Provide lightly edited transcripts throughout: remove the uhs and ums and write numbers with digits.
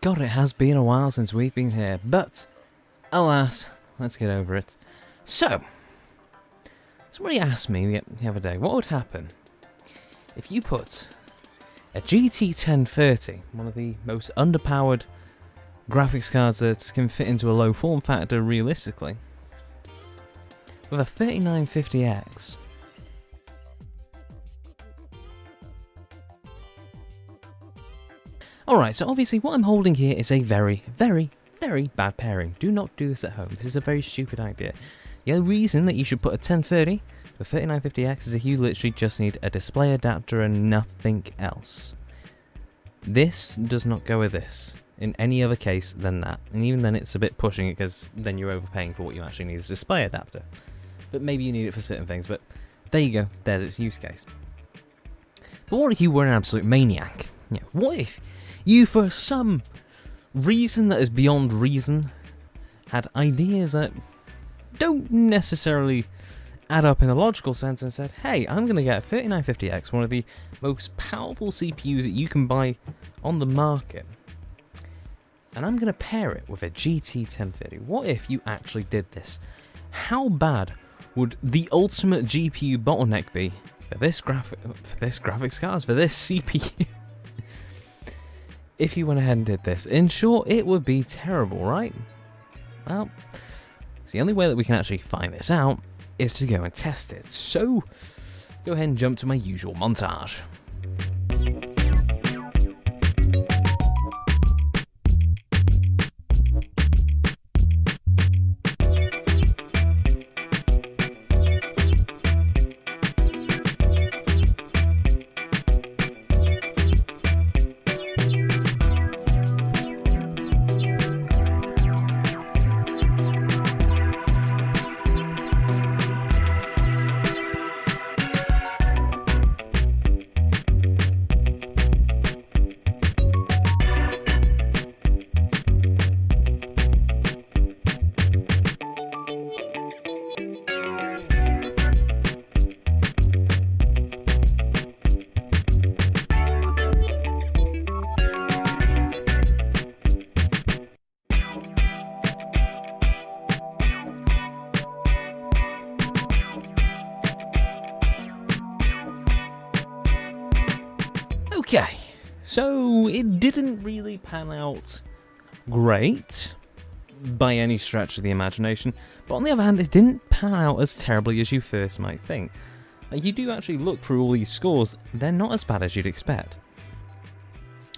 God, it has been a while since we've been here, but alas, let's get over it. So, somebody asked me the other day, what would happen if you put a GT 1030, one of the most underpowered graphics cards that can fit into a low form factor realistically, with a 3950X. Alright, so obviously what I'm holding here is a very, very, very bad pairing. Do not do this at home. This is a very stupid idea. The only reason that you should put a 1030 with 3950X is if you literally just need a display adapter and nothing else. This does not go with this in any other case than that. And even then it's a bit pushing it because then you're overpaying for what you actually need is a display adapter. But maybe you need it for certain things, but there you go, there's its use case. But what if you were an absolute maniac? Yeah, what if you, for some reason that is beyond reason, had ideas that don't necessarily add up in a logical sense and said, hey, I'm going to get a 3950X, one of the most powerful CPUs that you can buy on the market, and I'm going to pair it with a GT 1030. What if you actually did this? How bad would the ultimate GPU bottleneck be for this graphics card, for this CPU? If you went ahead and did this, in short, it would be terrible, right? Well, it's the only way that we can actually find this out is to go and test it. So, go ahead and jump to my usual montage. Okay, so it didn't really pan out great by any stretch of the imagination, but on the other hand, it didn't pan out as terribly as you first might think. Like, you do actually look through all these scores, they're not as bad as you'd expect.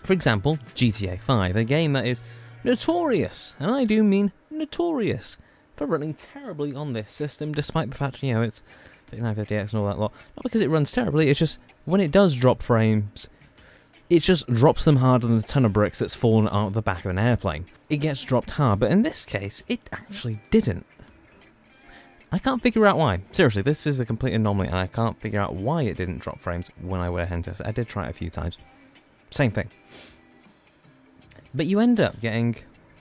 For example, GTA 5, a game that is notorious, and I do mean notorious, for running terribly on this system, despite the fact, you know, it's 3950X and all that lot. Not because it runs terribly, it's just when it does drop frames, it just drops them harder than a ton of bricks that's fallen out of the back of an airplane. It gets dropped hard, but in this case, it actually didn't. I can't figure out why. Seriously, this is a complete anomaly, and I can't figure out why it didn't drop frames when I went ahead and tested it. I did try it a few times. Same thing. But you end up getting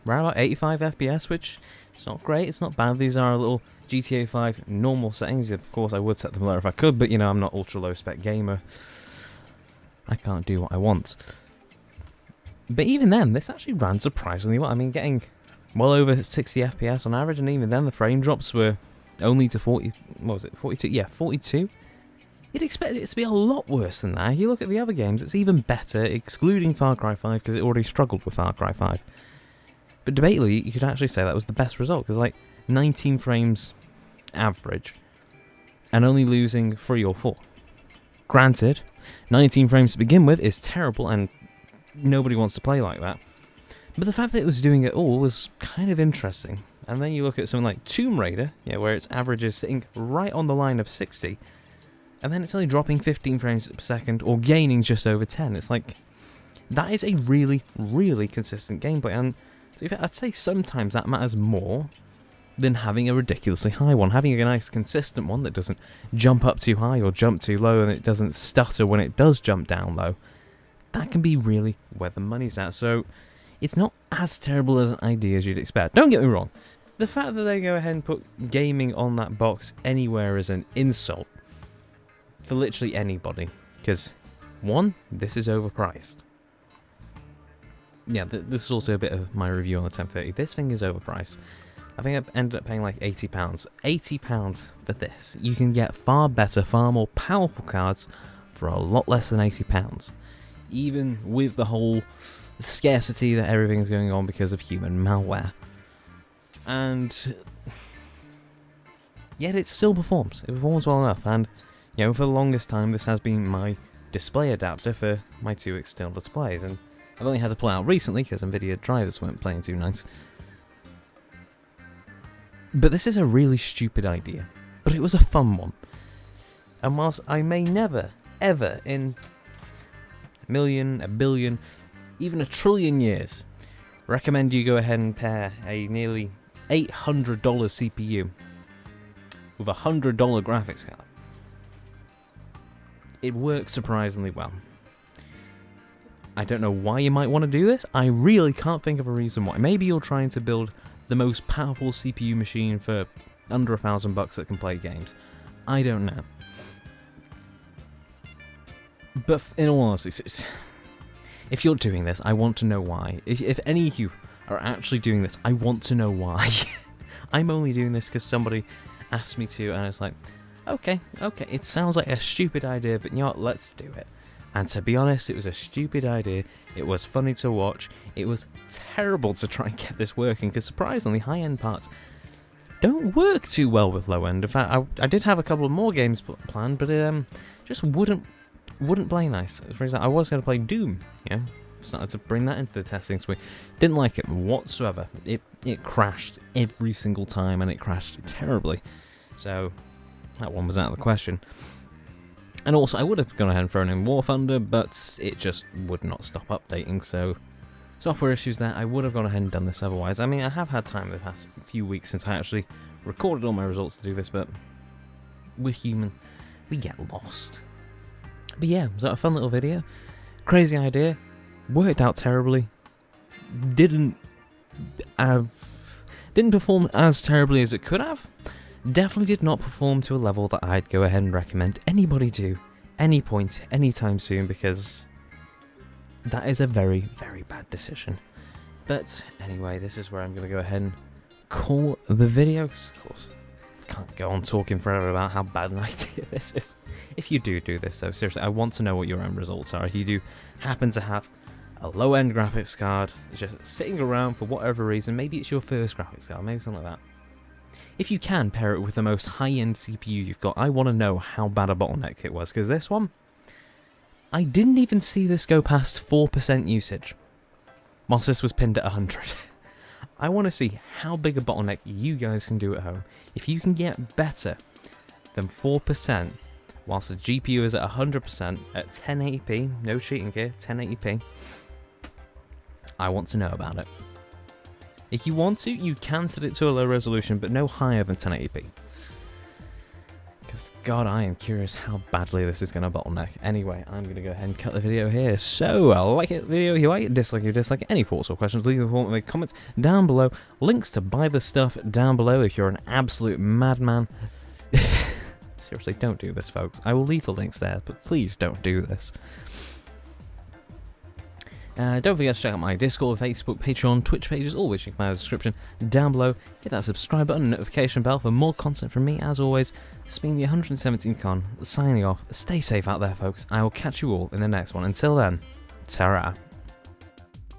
around about 85 FPS, which is not great, it's not bad. These are a little GTA 5 normal settings. Of course, I would set them lower if I could, but you know, I'm not ultra low spec gamer. I can't do what I want. But even then, this actually ran surprisingly well. I mean, getting well over 60 FPS on average, and even then the frame drops were only to 40, what was it, 42? Yeah, 42. You'd expect it to be a lot worse than that. If you look at the other games, it's even better, excluding Far Cry 5, because it already struggled with Far Cry 5. But debatably, you could actually say that was the best result, because like 19 frames average, and only losing 3 or 4. Granted, 19 frames to begin with is terrible, and nobody wants to play like that. But the fact that it was doing it all was kind of interesting. And then you look at something like Tomb Raider, yeah, where its average is sitting right on the line of 60, and then it's only dropping 15 frames per second, or gaining just over 10. It's like, that is a really, really consistent gameplay, and to be fair, I'd say sometimes that matters more than having a ridiculously high one. Having a nice consistent one that doesn't jump up too high or jump too low, and it doesn't stutter when it does jump down low, that can be really where the money's at. So it's not as terrible as an idea as you'd expect. Don't get me wrong, the fact that they go ahead and put gaming on that box anywhere is an insult for literally anybody, because one, this is overpriced. yeah, this is also a bit of my review on the 1030. This thing is overpriced. I think I ended up paying like £80. £80 for this. You can get far better, far more powerful cards for a lot less than £80. Even with the whole scarcity that everything's going on because of human malware. And yet it still performs. It performs well enough. And, you know, for the longest time, this has been my display adapter for my 2 external displays. And I've only had to pull it out recently because NVIDIA drivers weren't playing too nice. But this is a really stupid idea, but it was a fun one. And whilst I may never, ever in a million, a billion, even a trillion years, recommend you go ahead and pair a nearly $800 CPU with a $100 graphics card, it works surprisingly well. I don't know why you might want to do this. I really can't think of a reason why. Maybe you're trying to build the most powerful CPU machine for under $1,000 that can play games. I don't know. But in all honesty, if you're doing this, I want to know why. If any of you are actually doing this, I want to know why. I'm only doing this because somebody asked me to, and it's like, okay, it sounds like a stupid idea, but you know what, let's do it. And to be honest, it was a stupid idea. It was funny to watch. It was terrible to try and get this working, because surprisingly, high-end parts don't work too well with low-end. In fact, I did have a couple of more games planned, but it just wouldn't play nice. For example, I was going to play Doom, you know, started to bring that into the testing suite. Didn't like it whatsoever. It crashed every single time, and it crashed terribly. So that one was out of the question. And also, I would have gone ahead and thrown in War Thunder, but it just would not stop updating, so software issues there. I would have gone ahead and done this otherwise. I mean, I have had time the past few weeks since I actually recorded all my results to do this, but we're human. We get lost. But yeah, was that a fun little video? Crazy idea. Worked out terribly. Didn't perform as terribly as it could have. Definitely did not perform to a level that I'd go ahead and recommend anybody do any point, anytime soon, because that is a very, very bad decision. But anyway, this is where I'm going to go ahead and call the video. Of course, I can't go on talking forever about how bad an idea this is. If you do this, though, seriously, I want to know what your own results are. If you do happen to have a low-end graphics card, it's just sitting around for whatever reason, maybe it's your first graphics card, maybe something like that. If you can pair it with the most high-end CPU you've got, I want to know how bad a bottleneck it was, because this one, I didn't even see this go past 4% usage, whilst this was pinned at 100. I want to see how big a bottleneck you guys can do at home. If you can get better than 4%, whilst the GPU is at 100% at 1080p, no cheating here, 1080p, I want to know about it. If you want to, you can set it to a low resolution, but no higher than 1080p. Because, God, I am curious how badly this is going to bottleneck. Anyway, I'm going to go ahead and cut the video here. So, like it, video if you like it, dislike it, if you dislike it. Any thoughts or questions, leave them in the comments down below. Links to buy the stuff down below if you're an absolute madman. Seriously, don't do this, folks. I will leave the links there, but please don't do this. Don't forget to check out my Discord, Facebook, Patreon, Twitch pages, all which you can find in the description down below. Hit that subscribe button and notification bell for more content from me. As always, it's been the 117 Con, signing off. Stay safe out there, folks. I will catch you all in the next one. Until then, ta-ra.